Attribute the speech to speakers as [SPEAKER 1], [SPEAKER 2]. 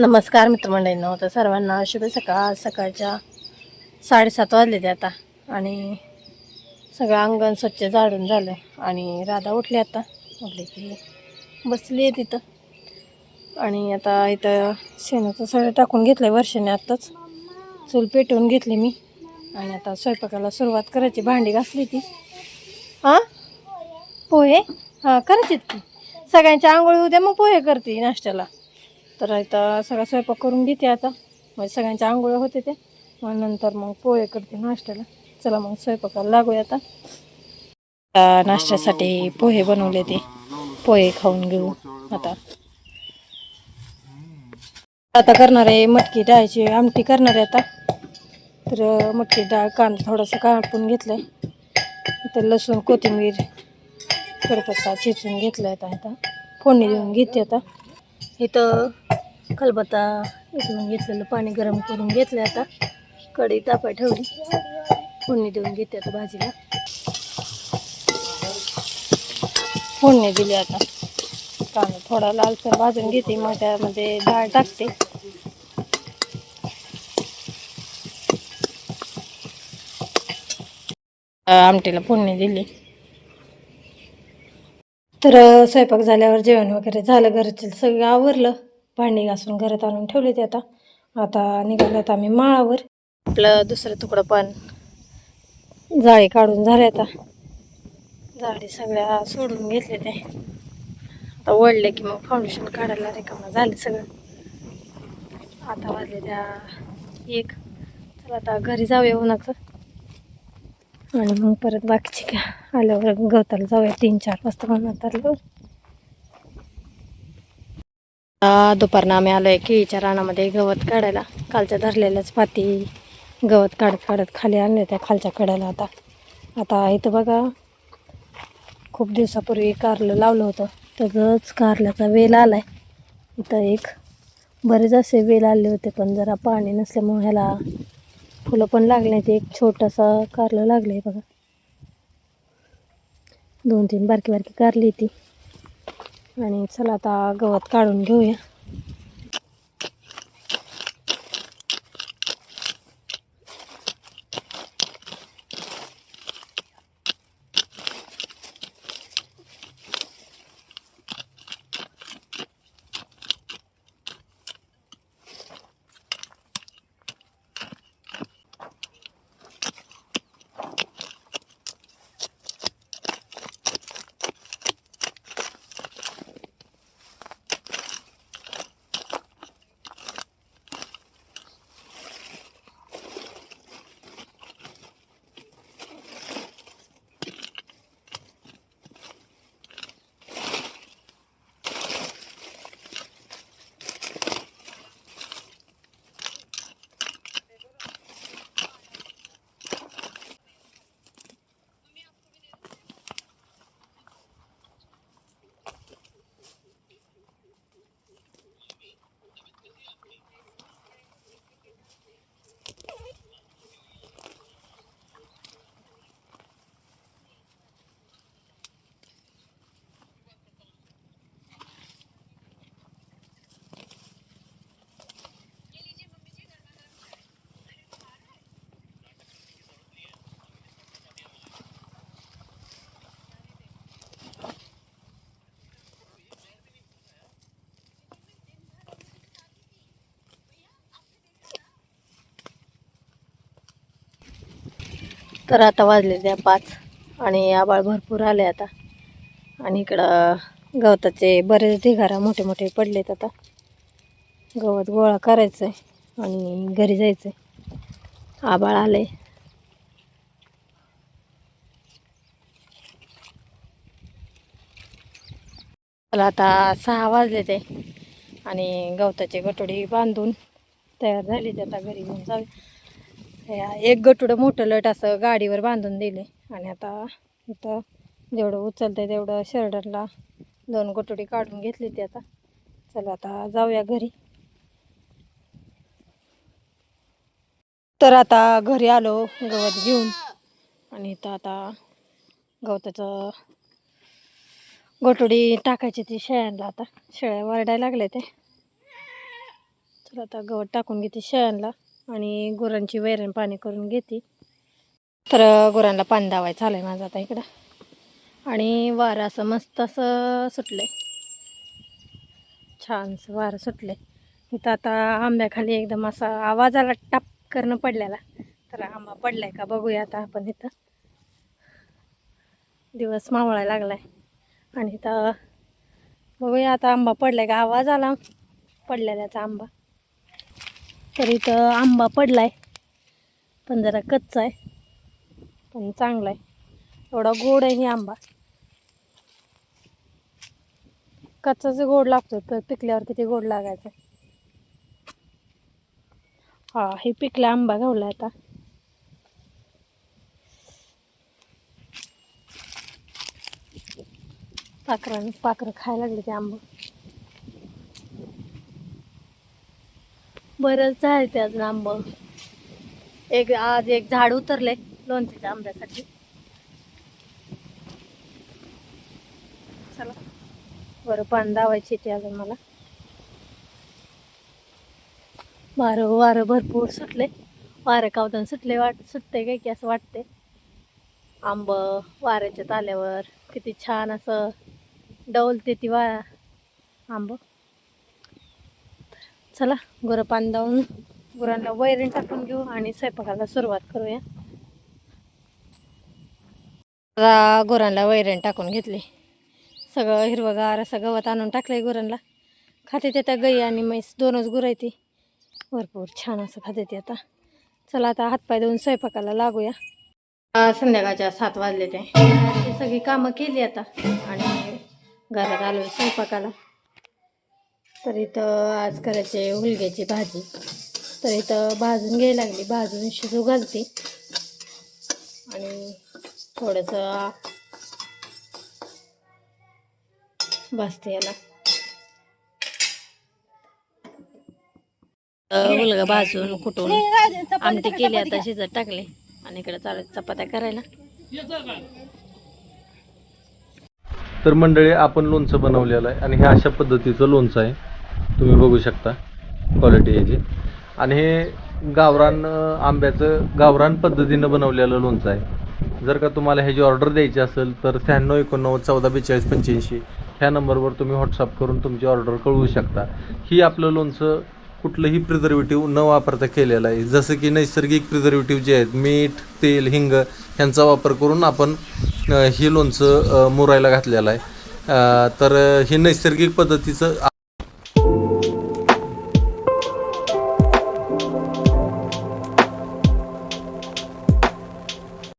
[SPEAKER 1] नमस्कार मित्रमंडळींनो. तर सर्वांना शुभ सकाळ. सकाळच्या 7:30 वाजले ते आता आणि सगळं अंगण स्वच्छ झाडून झालं आणि राधा उठली. आता उठली की बसली आहे तिथं आणि आता इथं शेणाचं सगळं टाकून घेतलं आहे वर्षाने. आत्ताच चूल पेटवून घेतली मी आणि आता स्वयंपाकाला सुरुवात करायची. भांडी घासली ती. हां पोहे हां करायचीत की सगळ्यांच्या आंघोळी उद्या मग पोहे करते नाश्त्याला. तर आता सगळा स्वयंपाक करून घेते आता. म्हणजे सगळ्यांच्या आंघोळ्या होते ते मग नंतर मग पोहे करते नाश्त्याला. चला मग स्वयंपाकाला लागूया आता. नाश्त्यासाठी पोहे बनवले ते पोहे खाऊन घेऊ आता. आता करणार आहे मटकी डाळीची आमटी करणार आहे आता. तर मटकी डाळ कांदा थोडासा कापून घेतलाय. इथं लसूण कोथिंबीर कढीपत्ता चिचून घेतला आहे. आता फोडणी देऊन घेते आता. इथं खलबत्ता उचलून घेतलेलं पाणी गरम करून घेतलं. आता कढई तापाय ठेवली. फोडणी देऊन घेते आता. भाजीला फोडणी दिली. आता कांदा थोडा लालसर भाजून घेते मग त्यामध्ये डाळ टाकते. आमटीला फोडणी दिली. तर स्वयंपाक झाल्यावर जेवण वगैरे झालं. घरचे सगळं आवरलं. भांडी घासून घरात आणून ठेवले ते आता. आता निघाल्यात आम्ही माळावर. आपलं दुसरं तुकडं पण जाळी काढून झाले. आता जाळी सगळ्या सोडून घेतले ते. आता वळले की मग फाउंडेशन काढायला रिकामं झालं सगळं. आता वाजले त्या 1. चला आता घरी जाऊया उन्हाचं आणि मग परत बाकीचे काय आल्यावर गवताला जाऊया 3-4 वाजता म्हणून. दुपारनं आम्ही आलो आहे केळीच्या रानामध्ये गवत काढायला. कालच्या धरलेल्याच पाती गवत काढत काढत खाली आणले त्या खालच्या कड्याला. आता इथं बघा खूप दिवसापूर्वी कारलं लावलं होतं. त्याचंच कारल्याचा वेल आला आहे. इथं एक बरेच असे वेल आले होते पण जरा पाणी नसल्यामुळे ह्याला फुलं पण लागले नाहीत. एक छोटासा कारलं लागलं आहे बघा. 2-3 बारकी बारकी कारली ती. आणि चला आता गवत काढून घेऊया. तर आता वाजले त्या 5 आणि आबाळ भरपूर आले आता. आणि इकडं गवताचे बरेच ढिगारा मोठे मोठे पडलेत. आता गवत गोळा करायचं आहे आणि घरी जायचं आहे. आबाळ आले. मला आता 6 वाजले ते आणि गवताचे गटोडी बांधून तयार झाली. ते आता घरी घेऊन जाऊ. एक गटुडं मोठं लट असं गाडीवर बांधून दिले आणि आता इथं जेवढं उचलतंय तेवढं शर्टरला 2 गटोडी काढून घेतली ती. आता चला आता जाऊया घरी. तर आता घरी आलो गवत घेऊन आणि इथं आता गवताचं गटोडी टाकायची ती शेळ्यांना. आता शेळ्या वरडायला लागले ते. तर आता गवत टाकून घेते शेळ्यांना आणि गुरांची वैरण पाणी करून घेते. तर गुरांना पाणी दावायचं झालं आहे माझं आता इकडं. आणि वारं असं मस्त असं सुटलं, छानसं वारं सुटलं. इथं आता आंब्याखाली एकदम असा आवाज आला टाप करणं पडलेला. तर आंबा पडलाय का बघूया आता आपण. इथं दिवस मावळायला लागलाय आणि इथं बघूया आता आंबा पडलाय का. आवाज आला पडलेल्याचा आंबा. तर इथं आंबा पडलाय पण जरा कच्चा आहे, पण चांगला आहे. एवढा गोड आहे ही आंबा. कच्चाच गोड लागतो तर पिकल्यावर किती गोड लागायचं. हा, हे पिकला आंबा घावला आता. पाखरं खायला लागले ते आंबा. बरंच आहे ते अजून आंबा. आज एक झाड उतरले लोणच्याच्या आंब्यासाठी. चला बरं पाणी दावायची ते अजून मला. वारं भरपूर सुटले. वारं कावताना सुटते काय की असं वाटते. आंब वाऱ्याच्या ताल्यावर किती छान असं डौलते ती आंब. चला गुरं पाणी दावून गुरांना वैरण टाकून घेऊ आणि स्वयंपाकाला सुरुवात करूया. गुरांना वैरण टाकून घेतली. सगळं हिरवगार असं गवत आणून टाकलंय गुरांना. खाते ते त्या गाई आणि म्हैस, दोनच गुरं आहे ती. भरपूर छान असं खाते ते आता. चला आता हातपाय धुवून स्वयंपाकाला लागूया. संध्याकाळच्या 7 वाजले ते सगळी कामं केली आता आणि घरात आलो स्वयंपाकाला. तर इथं आज करायचे हुलग्याची भाजी. तर इथं भाजून घ्यायला लागली, भाजून शिजू घालते आणि थोडंसं भाजते याला. हुलगा भाजून कुटून आमटी केली, आता शिजत टाकले आणि इकडे चालू चपात्या करायला.
[SPEAKER 2] तर मंडळी आपण लोणचं बनवलेलं आहे आणि हे अशा पद्धतीचं लोणचं आहे. तुम्ही बघू शकता क्वालिटी याची. आणि हे गावरान आंब्याचं गावरान पद्धतीनं बनवलेलं लोणचं आहे. जर का तुम्हाला ह्याची ऑर्डर द्यायची असेल तर 96 89 14 42 85 ह्या नंबरवर तुम्ही व्हॉट्सअप करून तुमची ऑर्डर कळवू शकता. ही आपलं लोणचं कुठलंही प्रिझर्वेटिव्ह न वापरता केलेलं आहे. जसं की नैसर्गिक प्रिझर्वेटिव्ह जे आहेत, मीठ, तेल, हिंग ह्यांचा वापर करून आपण हे लोणचं मुरायला घातलेलं आहे. तर हे नैसर्गिक पद्धतीचं